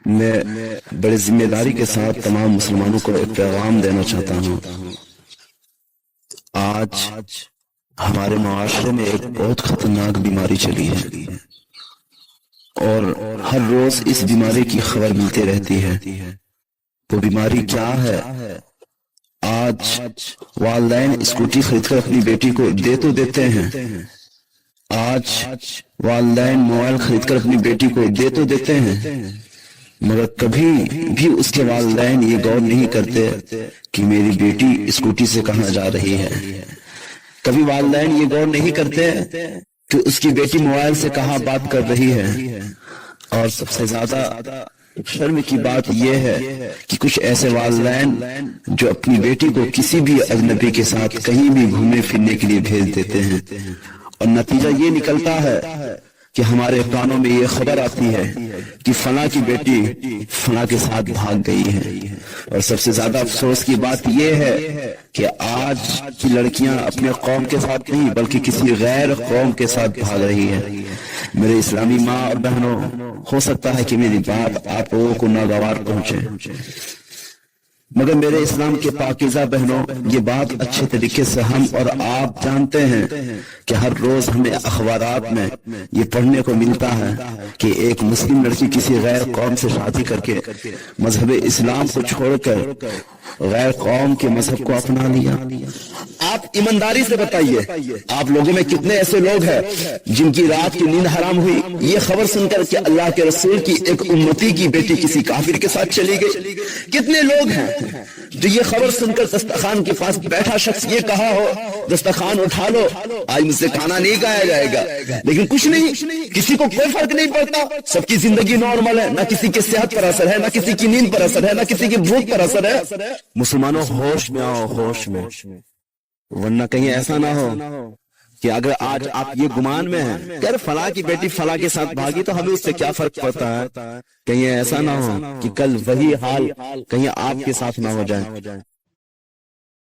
میں بڑے ذمہ داری کے ساتھ تمام مسلمانوں کو ایک پیغام دینا چاہتا ہوں۔ آج ہمارے معاشرے میں ایک بہت خطرناک بیماری چلی ہے اور ہر روز اس بیماری کی خبر ملتی رہتی ہے۔ وہ بیماری کیا ہے؟ آج والدین اسکوٹی خرید کر اپنی بیٹی کو دے تو دیتے ہیں، آج والدین موبائل خرید کر اپنی بیٹی کو دے تو دیتے ہیں، مگر کبھی بھی اس کے والدین یہ غور نہیں کرتے کہ میری بیٹی اسکوٹی سے کہاں جا رہی ہے۔ کبھی والدین یہ غور نہیں کرتے کہ اس کی بیٹی موبائل سے کہاں بات کر رہی ہے۔ اور سب سے زیادہ شرم کی بات یہ ہے کہ کچھ ایسے والدین جو اپنی بیٹی کو کسی بھی اجنبی کے ساتھ کہیں بھی گھومنے پھرنے کے لیے بھیج دیتے ہیں، اور نتیجہ یہ نکلتا ہے کہ ہمارے کانوں میں یہ خبر آتی ہے کہ فلاں کی بیٹی فلاں کے ساتھ بھاگ گئی ہے۔ اور سب سے زیادہ افسوس کی بات یہ ہے کہ آج کی لڑکیاں اپنے قوم کے ساتھ نہیں بلکہ کسی غیر قوم کے ساتھ بھاگ رہی ہے۔ میرے اسلامی ماں اور بہنوں، ہو سکتا ہے کہ میری بات آپ لوگوں کو ناگوار پہنچے، مگر میرے اسلام کے پاکیزہ بہنوں، یہ بات اچھے طریقے سے ہم اور آپ جانتے ہیں کہ ہر روز ہمیں اخبارات میں یہ پڑھنے کو ملتا ہے کہ ایک مسلم لڑکی کسی غیر قوم سے شادی کر کے مذہب اسلام کو چھوڑ کر غیر قوم کے مذہب کو اپنا لیا۔ آپ ایمانداری سے بتائیے، آپ لوگوں میں کتنے ایسے لوگ ہیں جن کی رات کی نیند حرام ہوئی یہ خبر سن کر کہ اللہ کے رسول کی ایک امتی کی بیٹی کسی کافر کے ساتھ چلی گئی؟ کتنے لوگ ہیں جو یہ خبر سن کر دسترخوان کے پاس بیٹھا شخص یہ کہا ہو دسترخوان اٹھا لو، آج مجھ سے کھانا نہیں کھایا جائے گا، لیکن کچھ نہیں، کسی کو کوئی فرق نہیں پڑتا، سب کی زندگی نارمل ہے، نہ کسی کی صحت پر اثر ہے، نہ کسی کی نیند پر اثر ہے، نہ کسی کی بھوک پر اثر ہے۔ مسلمانوں ہوش میں آؤ، ہوش میں، ورنہ کہیں ایسا نہ ہو کہ اگر آج آپ یہ گمان میں ہیں کہ فلاں کی بیٹی فلاں کے ساتھ بھاگی تو ہمیں اس سے کیا فرق پڑتا ہے، کہیں ایسا نہ ہو کہ کل وہی حال کہیں آپ کے ساتھ نہ ہو جائے۔